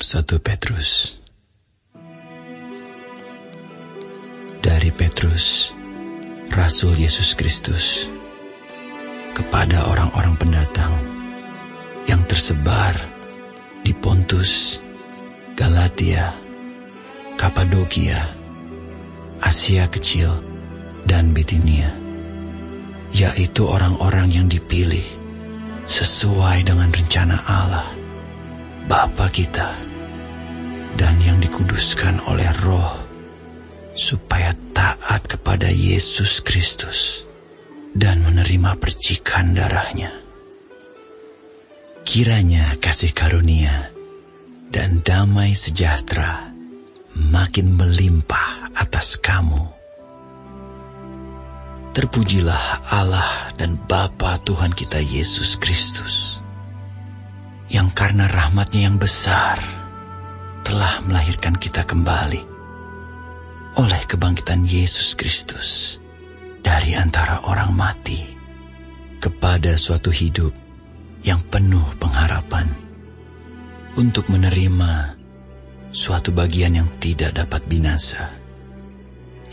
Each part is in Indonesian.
1 Petrus. Dari Petrus, Rasul Yesus Kristus, kepada orang-orang pendatang yang tersebar di Pontus, Galatia, Kapadokia, Asia Kecil, dan Bitinia, yaitu orang-orang yang dipilih sesuai dengan rencana Allah, Bapa kita, dan yang dikuduskan oleh Roh, supaya taat kepada Yesus Kristus dan menerima percikan darahnya. Kiranya kasih karunia dan damai sejahtera makin melimpah atas kamu. Terpujilah Allah dan Bapa Tuhan kita Yesus Kristus, yang karena rahmat-Nya yang besar telah melahirkan kita kembali oleh kebangkitan Yesus Kristus dari antara orang mati kepada suatu hidup yang penuh pengharapan, untuk menerima suatu bagian yang tidak dapat binasa,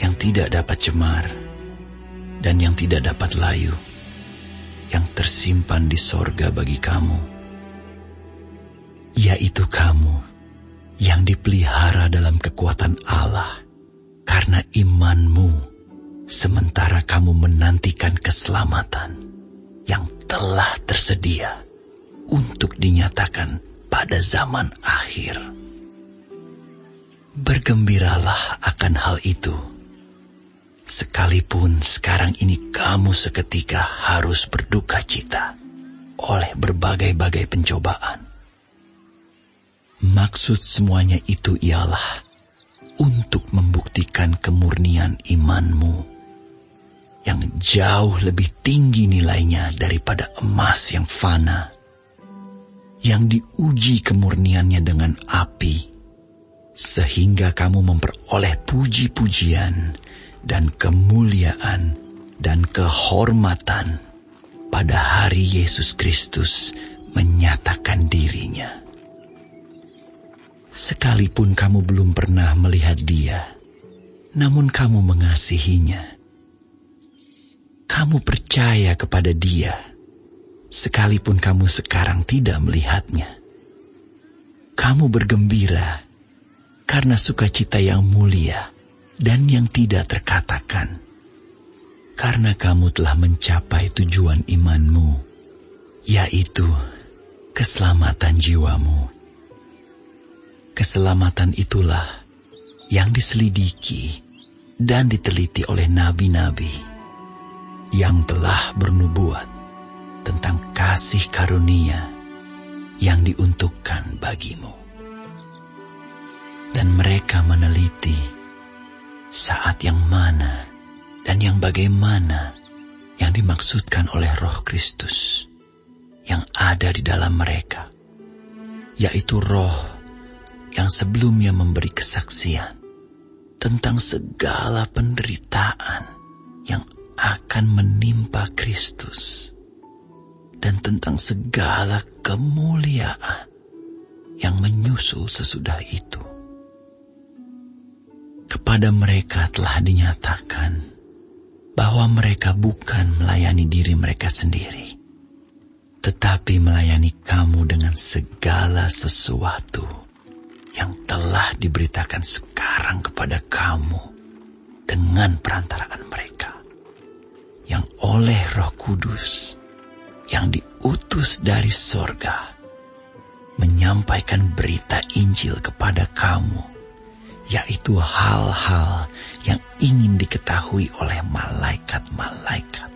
yang tidak dapat cemar, dan yang tidak dapat layu, yang tersimpan di sorga bagi kamu, yaitu kamu yang dipelihara dalam kekuatan Allah karena imanmu, sementara kamu menantikan keselamatan yang telah tersedia untuk dinyatakan pada zaman akhir. Bergembiralah akan hal itu, sekalipun sekarang ini kamu seketika harus berduka cita oleh berbagai-bagai pencobaan. Maksud semuanya itu ialah untuk membuktikan kemurnian imanmu, yang jauh lebih tinggi nilainya daripada emas yang fana, yang diuji kemurniannya dengan api, sehingga kamu memperoleh puji-pujian dan kemuliaan dan kehormatan pada hari Yesus Kristus menyatakan dirinya. Sekalipun kamu belum pernah melihat Dia, namun kamu mengasihinya. Kamu percaya kepada Dia, sekalipun kamu sekarang tidak melihatnya. Kamu bergembira karena sukacita yang mulia dan yang tidak terkatakan, karena kamu telah mencapai tujuan imanmu, yaitu keselamatan jiwamu. Keselamatan itulah yang diselidiki dan diteliti oleh nabi-nabi yang telah bernubuat tentang kasih karunia yang diuntukkan bagimu. Dan mereka meneliti saat yang mana dan yang bagaimana yang dimaksudkan oleh Roh Kristus yang ada di dalam mereka, yaitu Roh yang sebelumnya memberi kesaksian tentang segala penderitaan yang akan menimpa Kristus dan tentang segala kemuliaan yang menyusul sesudah itu. Kepada mereka telah dinyatakan bahwa mereka bukan melayani diri mereka sendiri, tetapi melayani kamu dengan segala sesuatu yang telah diberitakan sekarang kepada kamu dengan perantaraan mereka, yang oleh Roh Kudus yang diutus dari sorga menyampaikan berita Injil kepada kamu, yaitu hal-hal yang ingin diketahui oleh malaikat-malaikat.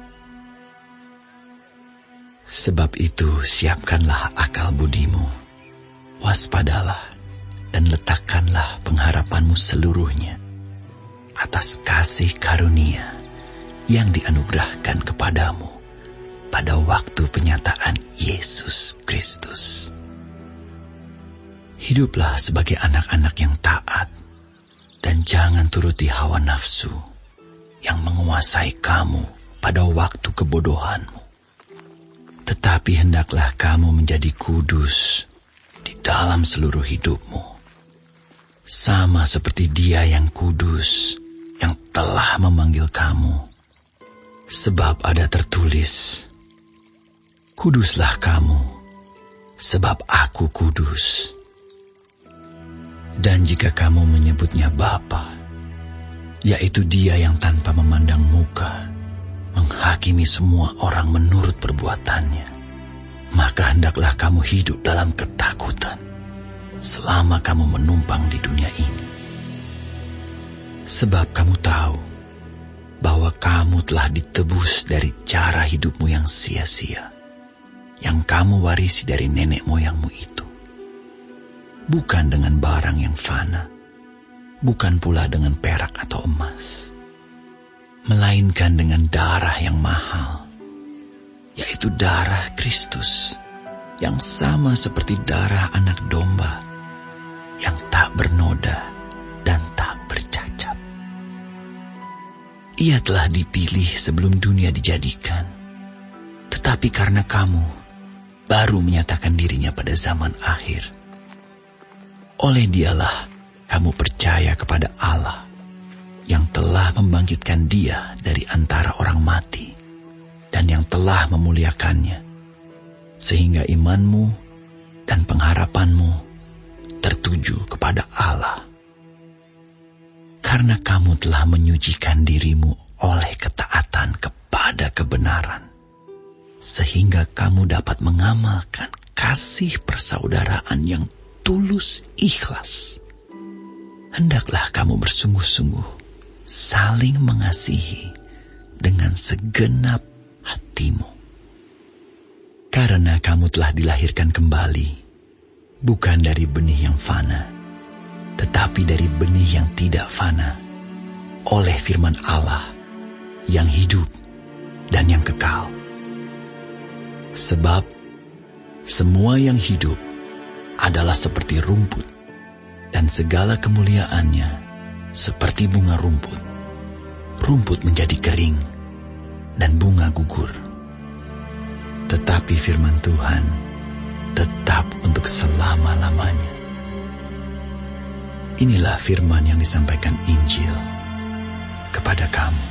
Sebab itu siapkanlah akal budimu, waspadalah, dan letakkanlah pengharapanmu seluruhnya atas kasih karunia yang dianugerahkan kepadamu pada waktu penyataan Yesus Kristus. Hiduplah sebagai anak-anak yang taat, dan jangan turuti hawa nafsu yang menguasai kamu pada waktu kebodohanmu. Tetapi hendaklah kamu menjadi kudus di dalam seluruh hidupmu. Sama seperti Dia yang kudus, yang telah memanggil kamu. Sebab ada tertulis, kuduslah kamu, sebab aku kudus. Dan jika kamu menyebutnya Bapa, yaitu Dia yang tanpa memandang muka, menghakimi semua orang menurut perbuatannya, maka hendaklah kamu hidup dalam ketakutan selama kamu menumpang di dunia ini. Sebab kamu tahu bahwa kamu telah ditebus dari cara hidupmu yang sia-sia, yang kamu warisi dari nenek moyangmu itu. Bukan dengan barang yang fana, bukan pula dengan perak atau emas, melainkan dengan darah yang mahal, yaitu darah Kristus, yang sama seperti darah anak domba, yang tak bernoda dan tak bercacat. Ia telah dipilih sebelum dunia dijadikan, tetapi karena kamu baru menyatakan dirinya pada zaman akhir, oleh Dialah kamu percaya kepada Allah yang telah membangkitkan Dia dari antara orang mati dan yang telah memuliakannya, sehingga imanmu dan pengharapanmu tertuju kepada Allah. Karena kamu telah menyucikan dirimu oleh ketaatan kepada kebenaran, sehingga kamu dapat mengamalkan kasih persaudaraan yang tulus ikhlas. Hendaklah kamu bersungguh-sungguh saling mengasihi dengan segenap hatimu. Karena kamu telah dilahirkan kembali, bukan dari benih yang fana, tetapi dari benih yang tidak fana, oleh firman Allah yang hidup dan yang kekal. Sebab semua yang hidup adalah seperti rumput, dan segala kemuliaannya seperti bunga rumput. Rumput menjadi kering, dan bunga gugur. Tetapi firman Tuhan tetap untuk selama-lamanya. Inilah firman yang disampaikan Injil kepada kamu.